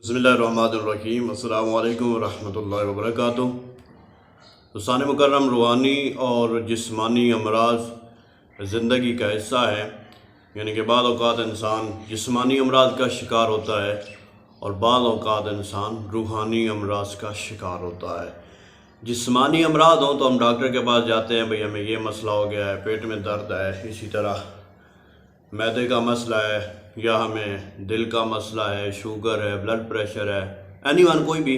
बिस्मिल्लाहिर्रहमानिर्रहीम। अस्सलामु अलैकुम रहमतुल्लाहि व बरकातुहू। दोस्तान मुकर्रम, रूहानी और जिस्मानी अमराज ज़िंदगी का हिस्सा है। यानी कि बाद औक़ात इंसान जिस्मानी अमराज का शिकार होता है और बाद औक़ात इंसान रूहानी अमराज का शिकार होता है। जिस्मानी अमराज हों तो हम डॉक्टर के पास जाते हैं, भाई हमें ये मसला हो गया है, पेट में दर्द है, इसी तरह मैदे का मसला है, या हमें दिल का मसला है, शुगर है, ब्लड प्रेशर है, एनीवन कोई भी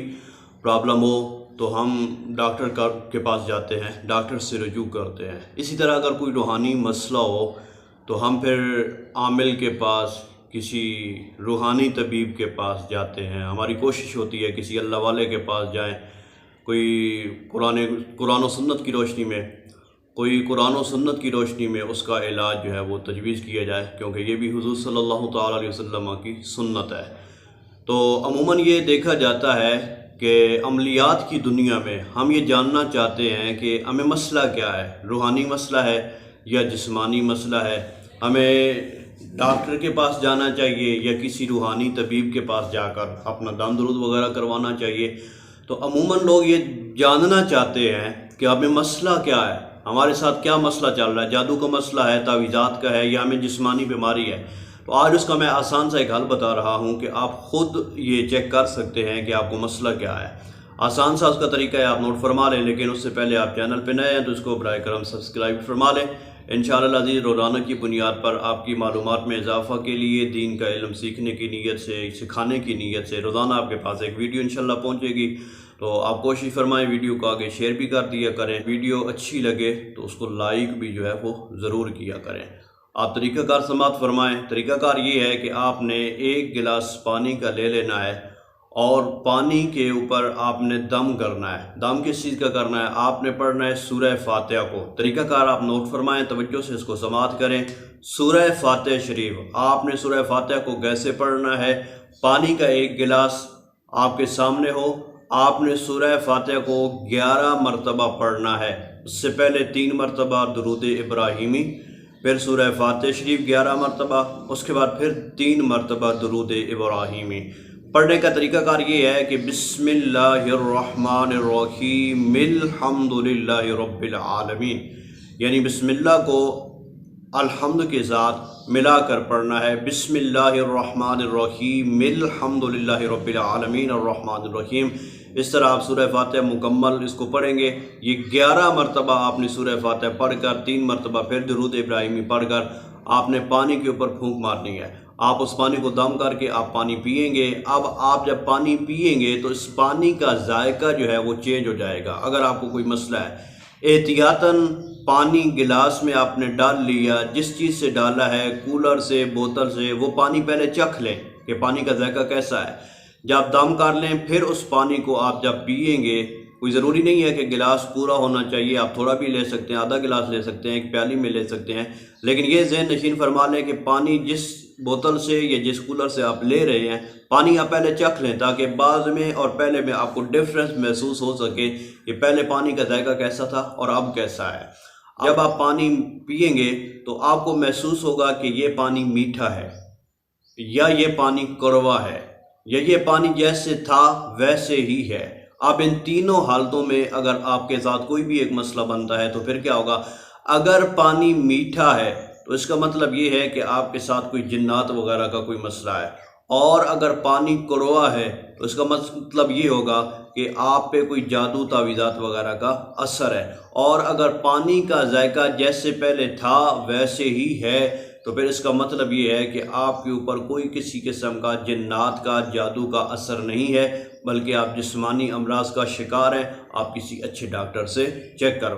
प्रॉब्लम हो तो हम डॉक्टर के पास जाते हैं, डॉक्टर से रुजू करते हैं। इसी तरह अगर कोई रूहानी मसला हो तो हम फिर आमिल के पास, किसी रूहानी तबीब के पास जाते हैं। हमारी कोशिश होती है किसी अल्लाह वाले के पास जाएं, कोई कुरान और सुन्नत की रोशनी में उसका इलाज जो है वो तजवीज़ किया जाए, क्योंकि ये भी हुज़ूर सल्लल्लाहु तआला अलैहि वसल्लम की सुन्नत है। तो अमूमन ये देखा जाता है कि अमलियात की दुनिया में हम ये जानना चाहते हैं कि हमें मसला क्या है, रूहानी मसला है या जिस्मानी मसला है, हमें डॉक्टर के पास जाना चाहिए या किसी रूहानी तबीब के पास जाकर अपना दम दरूद वगैरह करवाना चाहिए। तो अमूमन लोग ये जानना चाहते हैं कि हमें मसला क्या है, हमारे साथ क्या मसला चल रहा है, जादू का मसला है, तावीज़ात का है, या हमें जिस्मानी बीमारी है। तो आज उसका मैं आसान सा एक हल बता रहा हूँ कि आप ख़ुद ये चेक कर सकते हैं कि आपको मसला क्या है। आसान सा उसका तरीका है, आप नोट फरमा लें, लेकिन उससे पहले आप चैनल पे नए हैं तो इसको बराए करम सब्सक्राइब फरमा लें। इंशाअल्लाह अज़ीज़ रोज़ाना की बुनियाद पर आपकी मालूमात में इजाफ़ा के लिए, दीन का इल्म सीखने की नीयत से, सिखाने की नीयत से रोज़ाना आपके पास एक वीडियो इंशाअल्लाह पहुँचेगी। तो आप कोशिश फरमाएं वीडियो को आगे शेयर भी कर दिया करें, वीडियो अच्छी लगे तो उसको लाइक भी जो है वो ज़रूर किया करें। आप तरीक़ाकार समात फरमाएं। तरीक़ाकार ये है कि आपने एक गिलास पानी का ले लेना है और पानी के ऊपर आपने दम करना है। दम किस चीज़ का करना है? आपने पढ़ना है सूरह फातिहा को। तरीक़ाकार आप नोट फरमाएं, तवज्जो से इसको समात करें। सूरह फातिहा शरीफ, आपने सूरह फातिहा को कैसे पढ़ना है? पानी का एक गिलास आपके सामने हो, आपने सूरह फातिहा को 11 मरतबा पढ़ना है। उससे पहले 3 मरतबा दुरूद इब्राहिमी, फिर सूरह फातिहा शरीफ 11 मरतबा, उसके बाद फिर 3 मरतबा दुरूद इब्राहिमी। पढ़ने का तरीक़ाकार ये है कि बिस्मिल्लाहिर्रहमानिर्रहीम अल्हम्दुलिल्लाहि रब्बिल आलमीन, यानी बिस्मिल्लाह को अल्हम्द के साथ मिलाकर पढ़ना है। बिस्मिल्लाहिर्रहमानिर्रहीम अल्हम्दुलिल्लाहि रब्बिल आलमीन अर्रहमानिर्रहीम। इस तरह आप सूरह फातिहा मुकम्मल इसको पढ़ेंगे। ये 11 मरतबा आपने सूरह फातिहा पढ़कर, 3 मरतबा फिर दुरूद इब्राहिमी पढ़कर आपने पानी के ऊपर फूंक मारनी है। आप उस पानी को दम करके आप पानी पिएंगे। अब आप जब पानी पिएंगे तो इस पानी का जायका जो है वो चेंज हो जाएगा। अगर आपको कोई मसला है, एहतियातन पानी गिलास में आपने डाल लिया, जिस चीज़ से डाला है, कूलर से, बोतल से, वो पानी पहले चख लें कि पानी का जायका कैसा है। जब दम कर लें, फिर उस पानी को आप जब पिएंगे, कोई ज़रूरी नहीं है कि गिलास पूरा होना चाहिए, आप थोड़ा भी ले सकते हैं, आधा गिलास ले सकते हैं, एक प्याली में ले सकते हैं, लेकिन ये ज़हन नशीन फरमा लें कि पानी जिस बोतल से या जिस कूलर से आप ले रहे हैं, पानी आप पहले चख लें, ताकि बाद में और पहले में आपको डिफरेंस महसूस हो सके कि पहले पानी का जायका कैसा था और अब कैसा है। जब आप पानी पिएंगे तो आपको महसूस होगा कि ये पानी मीठा है, या ये पानी कड़वा है, या ये पानी जैसे था वैसे ही है। अब इन तीनों हालतों में अगर आपके साथ कोई भी एक मसला बनता है तो फिर क्या होगा? अगर पानी मीठा है तो इसका मतलब ये है कि आपके साथ कोई जिन्नात वगैरह का कोई मसला है, और अगर पानी कड़वा है तो इसका मतलब ये होगा कि आप पे कोई जादू तावीज़ात वगैरह का असर है। और अगर पानी का जायका जैसे पहले था वैसे ही है तो फिर इसका मतलब ये है कि आपके ऊपर कोई किसी किस्म का जिन्नात का, जादू का असर नहीं है, बल्कि आप जिस्मानी अमराज का शिकार हैं। आप किसी अच्छे डॉक्टर से चेक करवाएं।